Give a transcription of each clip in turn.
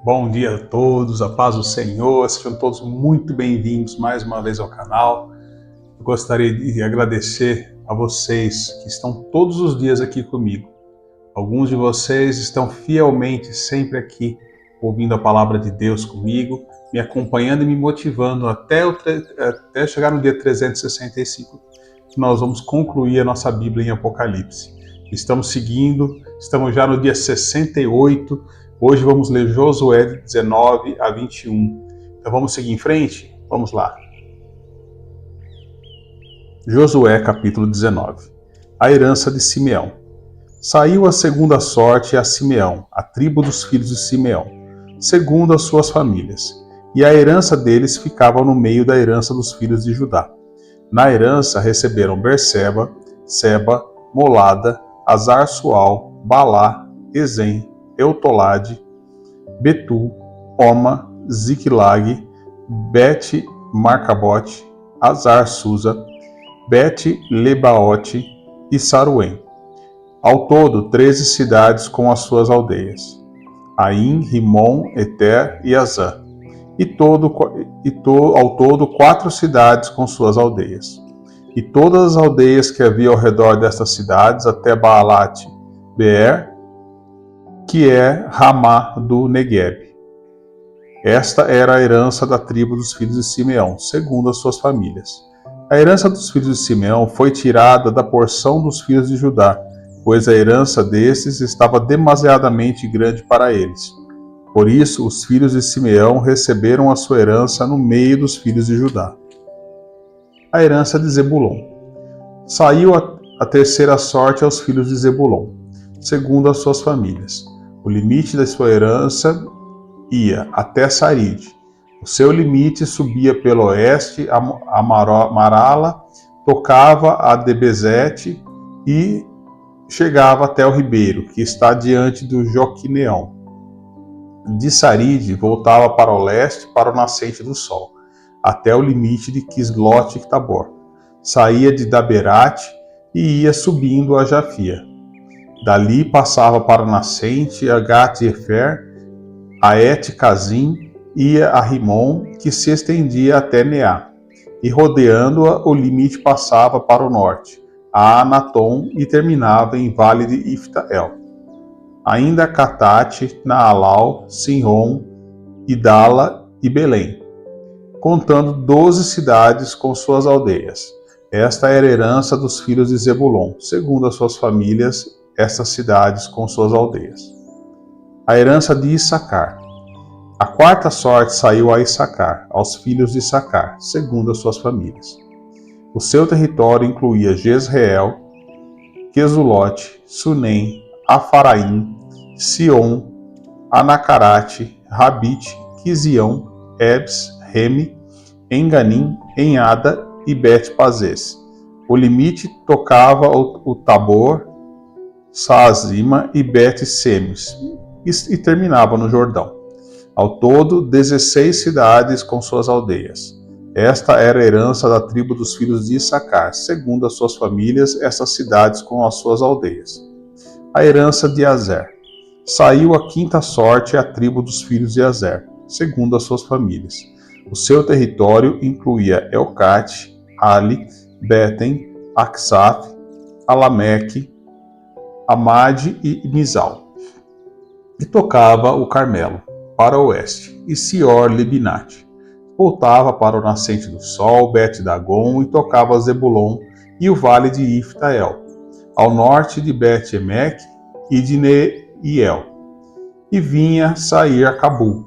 Bom dia a todos, a paz do Senhor, sejam todos muito bem-vindos mais uma vez ao canal. Eu gostaria de agradecer a vocês que estão todos os dias aqui comigo. Alguns de vocês estão fielmente sempre aqui, ouvindo a palavra de Deus comigo, me acompanhando e me motivando até chegar no dia 365, que nós vamos concluir a nossa Bíblia em Apocalipse. Estamos já no dia 68, hoje vamos ler Josué de 19 a 21. Então vamos seguir em frente? Vamos lá. Josué capítulo 19. A herança de Simeão. Saiu a segunda sorte a Simeão, a tribo dos filhos de Simeão, segundo as suas famílias, e a herança deles ficava no meio da herança dos filhos de Judá. Na herança receberam Berseba, Seba, Molada, Azar-Sual, Balá, Ezem, Eutolade, Betu, Oma, Ziklag, Bet-Marcabote, Azar-Susa, Bet-Lebaote e Saruém. Ao todo, 13 cidades com as suas aldeias: Aim, Rimon, Eter e Azã. Ao todo, 4 cidades com suas aldeias. E todas as aldeias que havia ao redor destas cidades, até Baalat Beer, que é Ramá do Negueb. Esta era a herança da tribo dos filhos de Simeão, segundo as suas famílias. A herança dos filhos de Simeão foi tirada da porção dos filhos de Judá, pois a herança destes estava demasiadamente grande para eles. Por isso, os filhos de Simeão receberam a sua herança no meio dos filhos de Judá. A herança de Zebulon. Saiu a terceira sorte aos filhos de Zebulon, segundo as suas famílias. O limite da sua herança ia até Saride. O seu limite subia pelo oeste a Marala, tocava a Debezete e chegava até o ribeiro, que está diante do Joquineão. De Saride voltava para o leste, para o nascente do sol, até o limite de Quislote-Tabor. Saía de Daberat e ia subindo a Jafia. Dali passava para o nascente a Gat-Efer, a Et-Cazim, ia a Rimon, que se estendia até Neá, e rodeando-a, o limite passava para o norte, a Anatom, e terminava em Vale de Iftael. Ainda Catate, Naalau, Sinron, Idala e Belém, contando 12 cidades com suas aldeias. Esta era a herança dos filhos de Zebulon, segundo as suas famílias, estas cidades com suas aldeias. A herança de Issacar. A quarta sorte saiu a Issacar, aos filhos de Issacar, segundo as suas famílias. O seu território incluía Jezreel, Quesulote, Sunem, Afaraim, Sion, Anacarate, Rabite, Quizião, Ebs, Reme, Enganim, Enhada e Bet-Pazes. O limite tocava o Tabor, Saazima e Bet-Semes e terminava no Jordão. Ao todo, 16 cidades com suas aldeias. Esta era a herança da tribo dos filhos de Issacar, segundo as suas famílias, essas cidades com as suas aldeias. A herança de Azer. Saiu a quinta sorte à tribo dos filhos de Azer, segundo as suas famílias. O seu território incluía Elcate, Ali, Beten, Aksaf, Alameque, Amade e Mizal. E tocava o Carmelo, para o oeste, e Sior-Libinate. Voltava para o nascente do sol, Bet-Dagon, e tocava Zebulon e o vale de Iftael, ao norte de Bet-Emek e de Neiel, e vinha sair a Cabul.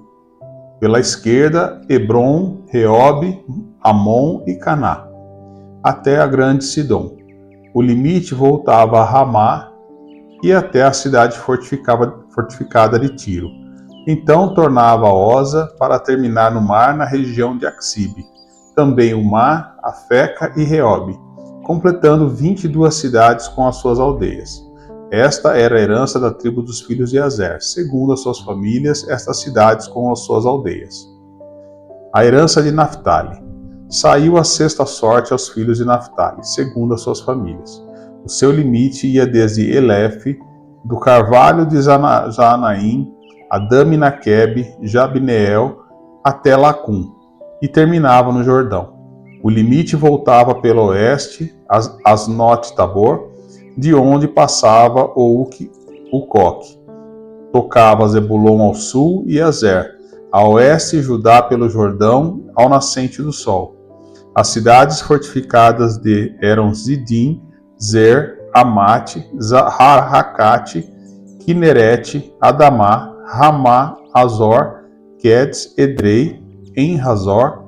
Pela esquerda, Hebron, Reob, Amon e Caná, até a grande Sidom. O limite voltava a Ramá e até a cidade fortificada de Tiro. Então tornava a Oza para terminar no mar na região de Axibe, também o mar, Afeca e Reob, completando 22 cidades com as suas aldeias. Esta era a herança da tribo dos filhos de Azer, segundo as suas famílias, estas cidades com as suas aldeias. A herança de Naphtali. Saiu a sexta sorte aos filhos de Naphtali, segundo as suas famílias. O seu limite ia desde Elef, do carvalho de Zanaim, Adami-Naquebe, Jabneel, até Lacum, e terminava no Jordão. O limite voltava pelo oeste, Asnot-Tabor, de onde passava o Ucoque. Tocava Zebulon ao sul e Azer, a oeste Judá pelo Jordão, ao nascente do sol. As cidades fortificadas eram Zidim, Zer, Amate, Rakate, Kinerete, Adamá, Ramá, Azor, Quedes, Edrei, En-Hazor,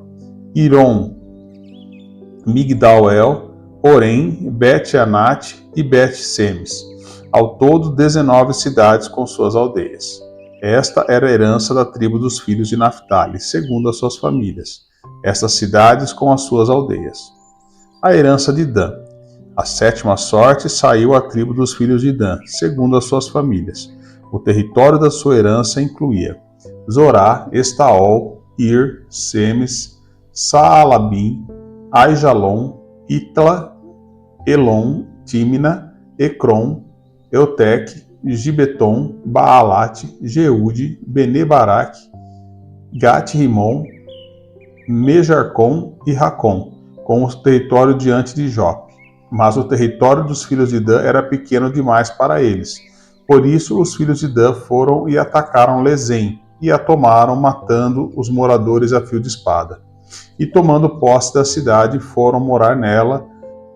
Irom, Migdal-El, Orem, Bet-Anat e Bet-Semes. Ao todo, 19 cidades com suas aldeias. Esta era a herança da tribo dos filhos de Naphtali, segundo as suas famílias. Estas cidades com as suas aldeias. A herança de Dan. A 7ª sorte saiu à tribo dos filhos de Dan, segundo as suas famílias. O território da sua herança incluía Zorá, Estaol, Ir, Semes, Saalabim, Aijalon, Itla, Elon, Tímina, Ecrom, Euteque, Gibeton, Baalat, Jeude, Bene-Barac, Gat-Rimon, Mejarcom e Racom, com o território diante de Jope. Mas o território dos filhos de Dan era pequeno demais para eles. Por isso os filhos de Dan foram e atacaram Lezem, e a tomaram, matando os moradores a fio de espada. E tomando posse da cidade, foram morar nela,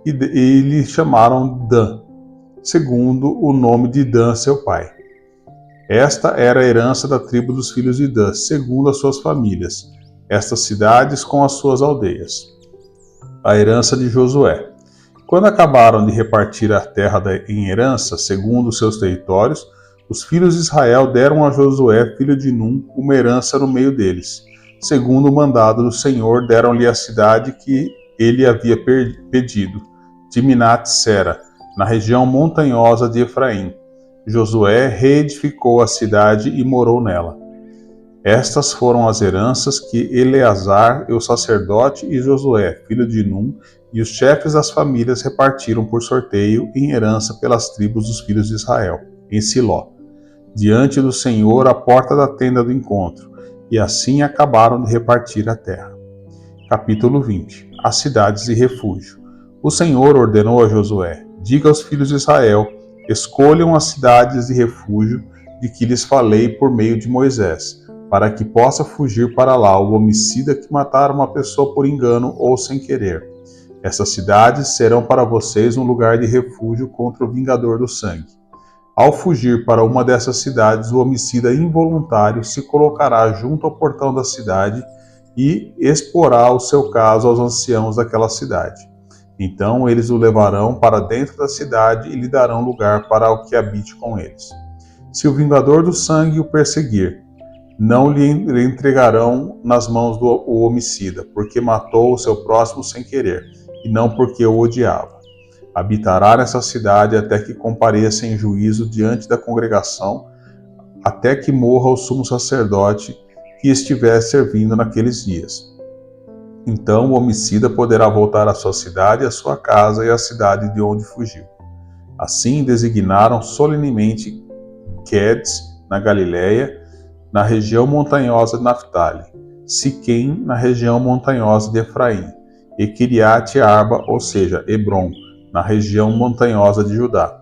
e lhe chamaram Dan, segundo o nome de Dan, seu pai. Esta era a herança da tribo dos filhos de Dan, segundo as suas famílias, estas cidades com as suas aldeias. A herança de Josué. Quando acabaram de repartir a terra em herança, segundo os seus territórios, os filhos de Israel deram a Josué, filho de Num, uma herança no meio deles. Segundo o mandado do Senhor, deram-lhe a cidade que ele havia pedido, Timnat-Sera, na região montanhosa de Efraim. Josué reedificou a cidade e morou nela. Estas foram as heranças que Eleazar, o sacerdote, e Josué, filho de Num, e os chefes das famílias repartiram por sorteio em herança pelas tribos dos filhos de Israel, em Siló, diante do Senhor à porta da tenda do encontro, e assim acabaram de repartir a terra. Capítulo 20. As cidades de refúgio. O Senhor ordenou a Josué: diga aos filhos de Israel, escolham as cidades de refúgio de que lhes falei por meio de Moisés, para que possa fugir para lá o homicida que matar uma pessoa por engano ou sem querer. Essas cidades serão para vocês um lugar de refúgio contra o vingador do sangue. Ao fugir para uma dessas cidades, o homicida involuntário se colocará junto ao portão da cidade e exporá o seu caso aos anciãos daquela cidade. Então eles o levarão para dentro da cidade e lhe darão lugar para o que habite com eles. Se o vingador do sangue o perseguir, não lhe entregarão nas mãos do homicida, porque matou o seu próximo sem querer, e não porque o odiava. Habitará nessa cidade até que compareça em juízo diante da congregação, até que morra o sumo sacerdote que estiver servindo naqueles dias. Então o homicida poderá voltar à sua cidade, à sua casa e à cidade de onde fugiu. Assim designaram solenemente Quedes, na Galiléia, na região montanhosa de Naphtali, Siquém, na região montanhosa de Efraim, e Kiriat Arba, ou seja, Hebron, na região montanhosa de Judá.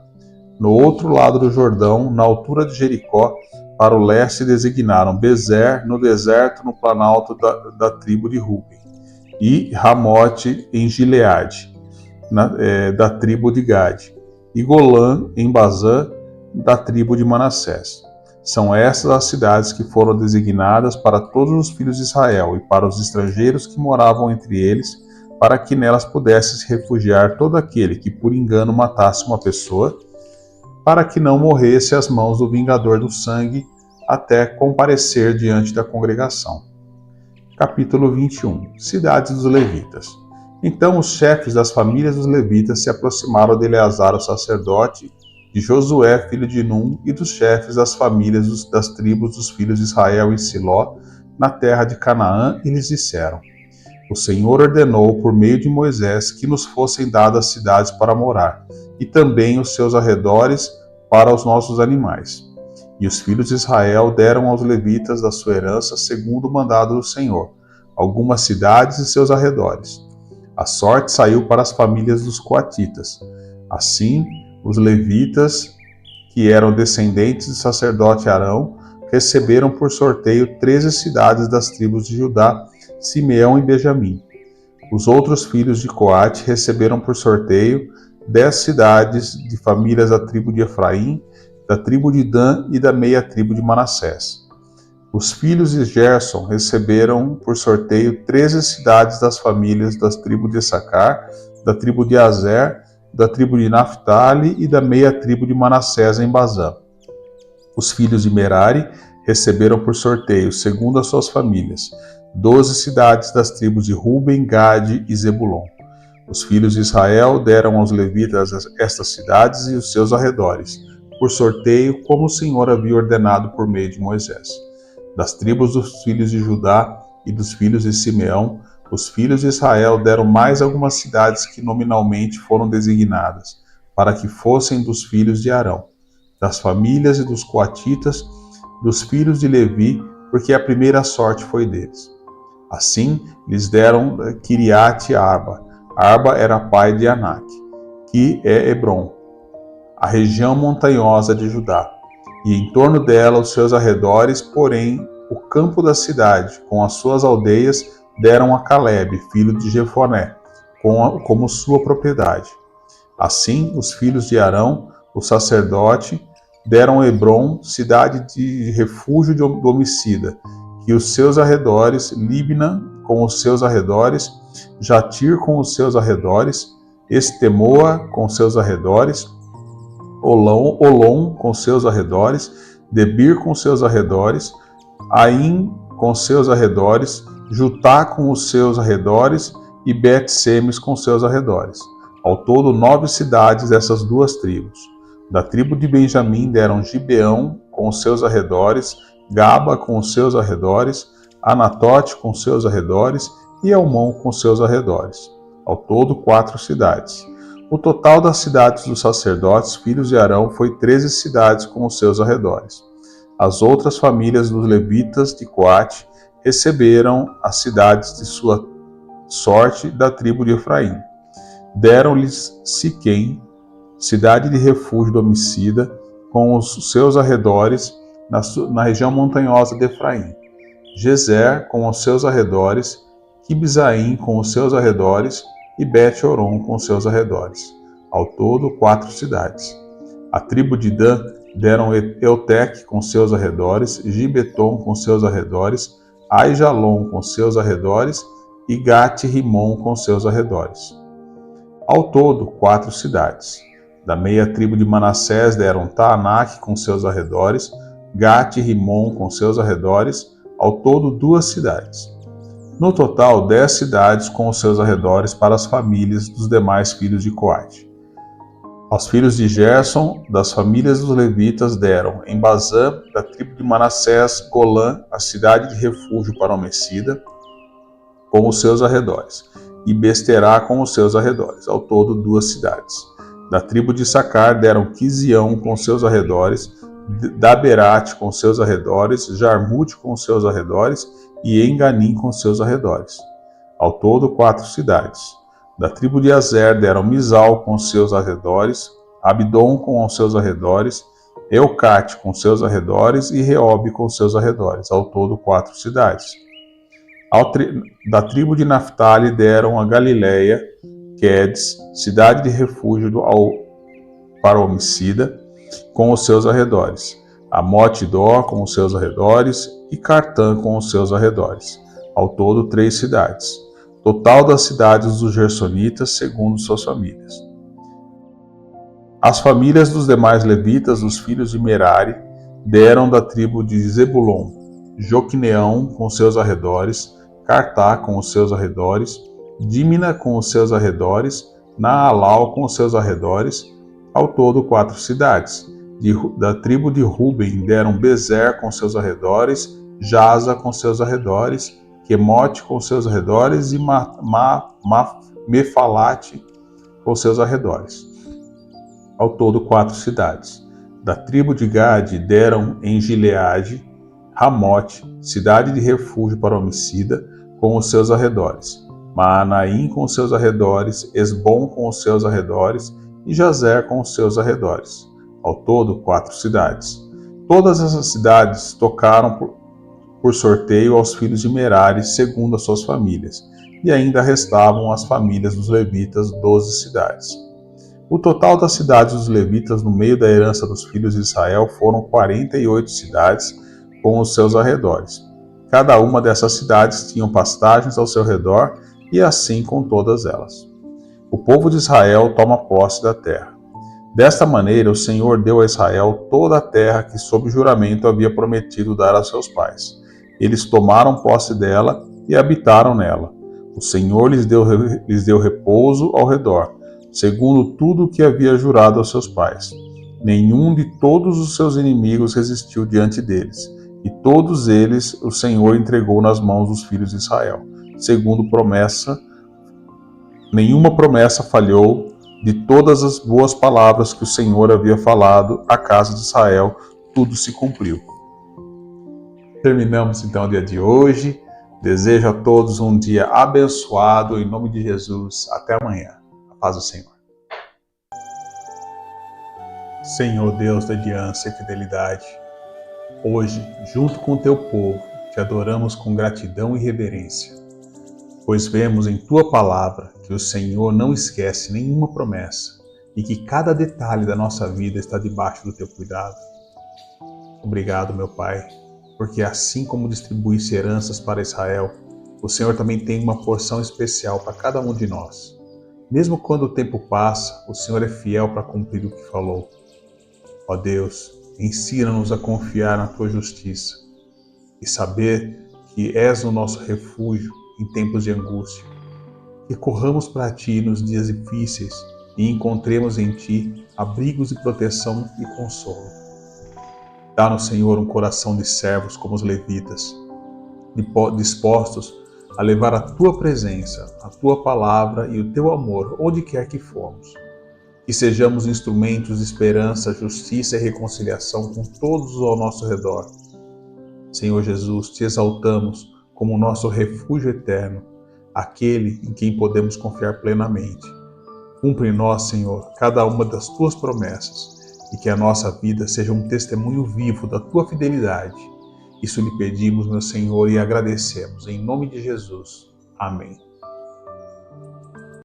No outro lado do Jordão, na altura de Jericó, para o leste designaram Bezer, no deserto, no planalto da tribo de Ruben, e Ramote, em Gileade, da tribo de Gade, e Golã, em Bazã, da tribo de Manassés. São estas as cidades que foram designadas para todos os filhos de Israel e para os estrangeiros que moravam entre eles, para que nelas pudesse se refugiar todo aquele que por engano matasse uma pessoa, para que não morresse às mãos do vingador do sangue até comparecer diante da congregação. Capítulo 21. Cidades dos levitas. Então os chefes das famílias dos levitas se aproximaram de Eleazar, o sacerdote, de Josué, filho de Num, e dos chefes das famílias das tribos dos filhos de Israel em Siló, na terra de Canaã, e lhes disseram: O Senhor ordenou por meio de Moisés que nos fossem dadas cidades para morar, e também os seus arredores para os nossos animais. E os filhos de Israel deram aos levitas da sua herança, segundo o mandado do Senhor, algumas cidades e seus arredores. A sorte saiu para as famílias dos coatitas. Assim, os levitas, que eram descendentes do sacerdote Arão, receberam por sorteio 13 cidades das tribos de Judá, Simeão e Benjamim. Os outros filhos de Coate receberam por sorteio 10 cidades de famílias da tribo de Efraim, da tribo de Dan e da meia tribo de Manassés. Os filhos de Gerson receberam por sorteio 13 cidades das famílias das tribos de Issacar, da tribo de Azer, da tribo de Naphtali e da meia tribo de Manassés em Bazã. Os filhos de Merari receberam por sorteio, segundo as suas famílias, 12 cidades das tribos de Ruben, Gade e Zebulon. Os filhos de Israel deram aos levitas estas cidades e os seus arredores, por sorteio, como o Senhor havia ordenado por meio de Moisés. Das tribos dos filhos de Judá e dos filhos de Simeão, os filhos de Israel deram mais algumas cidades que nominalmente foram designadas, para que fossem dos filhos de Arão, das famílias e dos coatitas, dos filhos de Levi, porque a primeira sorte foi deles. Assim, lhes deram Kiriate Arba. Arba era pai de Anak, que é Hebron, a região montanhosa de Judá, e em torno dela os seus arredores, porém, o campo da cidade, com as suas aldeias, deram a Calebe, filho de Jefoné, como sua propriedade. Assim, os filhos de Arão, o sacerdote, deram a Hebron, cidade de refúgio do homicida, e os seus arredores, Libna com os seus arredores, Jatir com os seus arredores, Estemoa com seus arredores, Olom com seus arredores, Debir com seus arredores, Aim com seus arredores, Jutá com os seus arredores e Bet-Semes com seus arredores. Ao todo, 9 cidades dessas duas tribos. Da tribo de Benjamim deram Gibeão com os seus arredores, Gaba com os seus arredores, Anatote com seus arredores e Elmon com seus arredores. Ao todo, 4 cidades. O total das cidades dos sacerdotes, filhos de Arão, foi 13 cidades com os seus arredores. As outras famílias dos levitas de Coate receberam as cidades de sua sorte da tribo de Efraim. Deram-lhes Siquém, cidade de refúgio do homicida, com os seus arredores, na região montanhosa de Efraim. Gezer com os seus arredores, Quibzaim com os seus arredores e Bet-Horon com os seus arredores. Ao todo, 4 cidades. A tribo de Dan deram Eutec com seus arredores, Gibeton com seus arredores, Aijalon com seus arredores e Gate-Rimon com seus arredores. Ao todo, 4 cidades. Da meia tribo de Manassés deram Taanak com seus arredores, Gate-Rimon com seus arredores, ao todo 2 cidades. No total, 10 cidades com os seus arredores para as famílias dos demais filhos de Coate. Aos filhos de Gerson, das famílias dos levitas, deram, em Bazã, da tribo de Manassés, Golã, a cidade de refúgio para o homicida, com os seus arredores, e Besterá com os seus arredores, ao todo 2 cidades. Da tribo de Issacar deram Quisião com seus arredores, Daberate com seus arredores, Jarmute com seus arredores e Enganim com seus arredores. Ao todo, 4 cidades. Da tribo de Azer deram Misal com seus arredores, Abdon com os seus arredores, Eucate com seus arredores e Reobe com seus arredores. Ao todo, 4 cidades. Da tribo de Naphtali deram a Galileia, Quedes, cidade de refúgio para o homicida, com os seus arredores, Amote-Dó com os seus arredores e Cartã com os seus arredores. Ao todo, 3 cidades. Total das cidades dos Gersonitas, segundo suas famílias. As famílias dos demais levitas, os filhos de Merari, deram da tribo de Zebulon, Joquineão com seus arredores, Cartá com os seus arredores, Dímina com os seus arredores, Naalau com os seus arredores, ao todo 4 cidades. Da tribo de Ruben deram Bezer com seus arredores, Jaza com seus arredores, Quemote com seus arredores e Mefalate com seus arredores. Ao todo 4 cidades. Da tribo de Gade deram em Gileade, Ramote, cidade de refúgio para o homicida, com os seus arredores, Maanaim com os seus arredores, Esbom com os seus arredores e Jazer com os seus arredores. Ao todo, 4 cidades. Todas essas cidades tocaram por sorteio aos filhos de Merari, segundo as suas famílias, e ainda restavam às famílias dos levitas 12 cidades. O total das cidades dos levitas no meio da herança dos filhos de Israel foram 48 cidades com os seus arredores. Cada uma dessas cidades tinha pastagens ao seu redor, e assim com todas elas. O povo de Israel toma posse da terra. Desta maneira, o Senhor deu a Israel toda a terra que, sob juramento, havia prometido dar a seus pais. Eles tomaram posse dela e habitaram nela. O Senhor lhes deu repouso ao redor, segundo tudo o que havia jurado aos seus pais. Nenhum de todos os seus inimigos resistiu diante deles, e todos eles o Senhor entregou nas mãos dos filhos de Israel. Segundo promessa, nenhuma promessa falhou de todas as boas palavras que o Senhor havia falado à casa de Israel, tudo se cumpriu. Terminamos então o dia de hoje. Desejo a todos um dia abençoado, em nome de Jesus. Até amanhã. A paz do Senhor. Senhor Deus da aliança e fidelidade, hoje, junto com o teu povo, te adoramos com gratidão e reverência, pois vemos em tua palavra que o Senhor não esquece nenhuma promessa e que cada detalhe da nossa vida está debaixo do teu cuidado. Obrigado, meu Pai, porque assim como distribuísse heranças para Israel, o Senhor também tem uma porção especial para cada um de nós. Mesmo quando o tempo passa, o Senhor é fiel para cumprir o que falou. Ó Deus, ensina-nos a confiar na tua justiça e saber que és o nosso refúgio em tempos de angústia. Que corramos para ti nos dias difíceis e encontremos em ti abrigos de proteção e consolo. Dá-nos, Senhor, um coração de servos como os levitas, dispostos a levar a tua presença, a tua palavra e o teu amor onde quer que formos. Que sejamos instrumentos de esperança, justiça e reconciliação com todos ao nosso redor. Senhor Jesus, te exaltamos como nosso refúgio eterno, aquele em quem podemos confiar plenamente. Cumpre em nós, Senhor, cada uma das tuas promessas e que a nossa vida seja um testemunho vivo da tua fidelidade. Isso lhe pedimos, meu Senhor, e agradecemos. Em nome de Jesus. Amém.